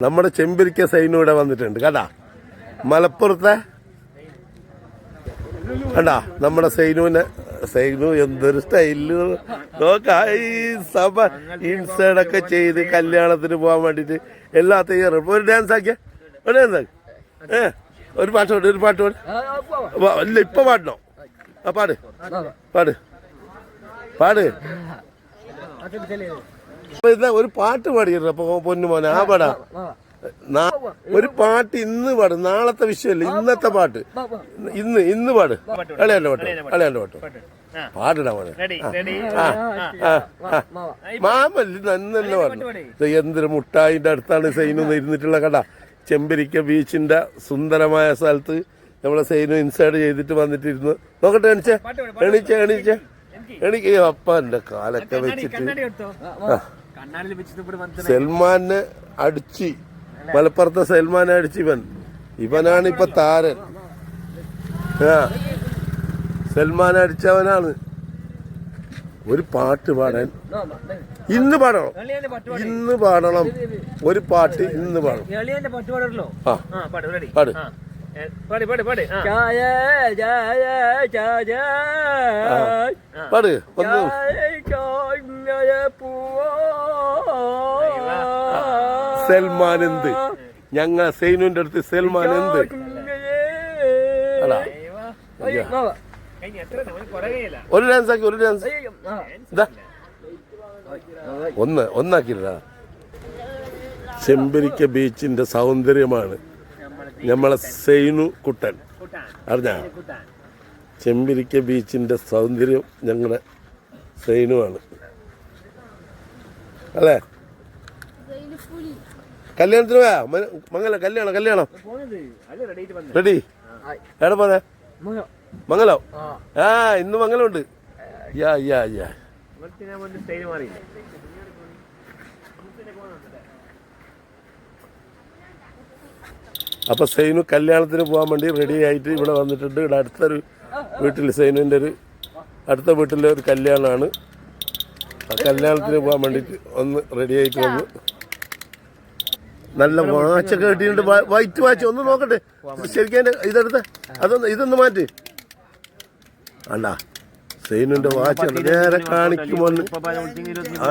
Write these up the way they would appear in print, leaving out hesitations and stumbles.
നമ്മുടെ ചെമ്പിരിക്ക സൈനു ഇവിടെ വന്നിട്ടുണ്ട് കണ്ടാ മലപ്പുറത്തെ കണ്ടാ നമ്മുടെ സൈനു എന്തൊരു സ്റ്റൈല് നോക്കാ ഈ സഭ ഇൻസൈഡൊക്കെ ചെയ്ത് കല്യാണത്തിന് പോകാൻ വേണ്ടിട്ട് എല്ലാ തയ്യാറും ഒരു ഡാൻസ് ആക്കിയ ഒരു ഡാൻസ് ആക്കി ഒരു പാട്ട് ഇല്ല ഇപ്പൊ പാടണോ ആ പാട് പാട് പാട് ഒരു പാട്ട് പാടിയിരുന്നു അപ്പൊ പൊന്നുമോനെ ആ പാടാ ഒരു പാട്ട് ഇന്ന് പാടും നാളത്തെ വിഷയമല്ല ഇന്നത്തെ പാട്ട് ഇന്ന് പാട് അളയാന്റെ പാട്ട് പാടിടാ മോനെ മാമല്ല തന്നെ പറഞ്ഞു എന്തൊരു മുട്ടായിന്റെ അടുത്താണ് സൈനു ഇരുന്നിട്ടുള്ള കട ചെമ്പരിക്ക ബീച്ചിന്റെ സുന്ദരമായ സ്ഥലത്ത് നമ്മളെ സൈനു ഇൻസൈഡ് ചെയ്തിട്ട് വന്നിട്ടിരുന്നു നോക്കട്ടെ എണീച്ചേ എനിക്ക് അപ്പന്റെ കാലൊക്കെ വെച്ചിട്ട് സൽമാനെ അടിച്ച് മലപ്പുറത്തെ സൽമാനെ അടിച്ച് ഇവനാണ് ഇപ്പൊ താരൻ സൽമാനെ അടിച്ചവനാണ് ഒരു പാട്ട് പാടാൻ ഇന്ന് പാടണം ഒരു പാട്ട് ഇന്ന് പാടണം പാട് പാട് ഒന്ന് സൽമാൻ എന്ത് ഞങ്ങ സൈനുവിന്റെ അടുത്ത് സൽമാൻ എന്ത് ഒരു ഡാൻസ് ആക്കി ഒരു ഡാൻസ് ഒന്നാക്കില്ല ചെമ്പരിക്ക ബീച്ചിന്റെ സൗന്ദര്യമാണ് നമ്മളെ സൈനു കുട്ടൻ അറിഞ്ഞ ചെമ്പരിക്ക ബീച്ചിന്റെ സൗന്ദര്യം ഞങ്ങളുടെ സൈനുവാണ് അല്ലേ കല്യാണത്തിന് പോയാ കല്യാണം റെഡി എവിടെ പോന്നെ മംഗലം ഇന്ന് മംഗലമുണ്ട് അപ്പൊ സൈനു കല്യാണത്തിന് പോകാൻ വേണ്ടി റെഡി ആയിട്ട് ഇവിടെ വന്നിട്ടുണ്ട്. ഇവിടെ അടുത്തൊരു വീട്ടിൽ സൈനുവിൻ്റെ അടുത്ത വീട്ടിലെ ഒരു കല്യാണമാണ്. ആ കല്യാണത്തിന് പോകാൻ വേണ്ടിയിട്ട് ഒന്ന് റെഡി ആയിട്ട് വന്നു. നല്ല വാച്ചൊക്കെ കിട്ടിയിട്ടുണ്ട്. വൈറ്റ് വാച്ച് ഒന്ന് നോക്കട്ടെ ശരിക്കും ഇതെടുത്ത് ഇതൊന്ന് മാറ്റി അണ്ടാ സൈനുവിന്റെ വാച്ച് കണ്ട നേരെ കാണിക്കുമോന്ന്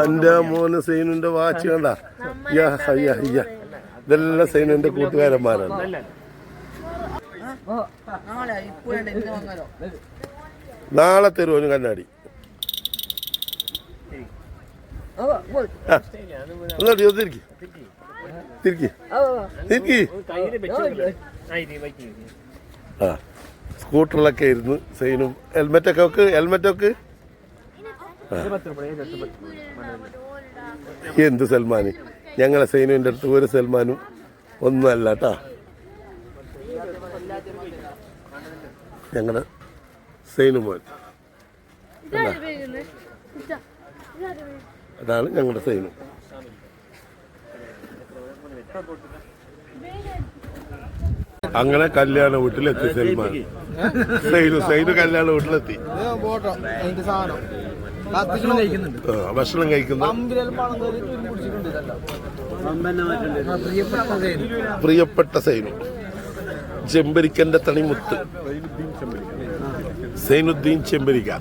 എൻ്റെ മോന് സൈനുവിന്റെ വാച്ച് കണ്ട ഇതെല്ലാം സൈനുവിന്റെ കൂട്ടുകാരന്മാരാണ്. നാളെ തരുമോന് കണ്ണാടി സ്കൂട്ടറിലൊക്കെ ഇരുന്ന് സൈനും ഹെൽമെറ്റൊക്കെ എന്ത് സൽമാന് ഞങ്ങളെ സൈനുവിൻ്റെ അടുത്ത് ഒരു സൽമാനും ഒന്നുമല്ല കേട്ടാ. ഞങ്ങളുടെ സൈനു മോൻ അതാണ് ഞങ്ങളുടെ സൈനു. അങ്ങനെ കല്യാണ വീട്ടിലെത്തി സൽമാൻ. സൈനു കല്യാണ വീട്ടിലെത്തി. ഭക്ഷണം കഴിക്കുന്നു. പ്രിയപ്പെട്ട സൈനു ചെമ്പരിക്കന്റെ തണിമുത്ത് സൈനുദ്ദീൻ ചെമ്പരിക്ക.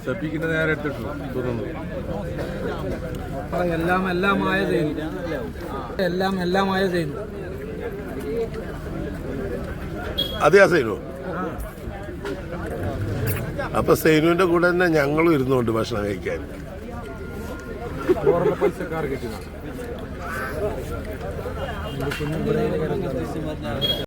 അതെയാ സൈനു. അപ്പൊ സൈനുവിന്റെ കൂടെ തന്നെ ഞങ്ങളും ഇരുന്നുകൊണ്ട് ഭക്ഷണം കഴിക്കാൻ.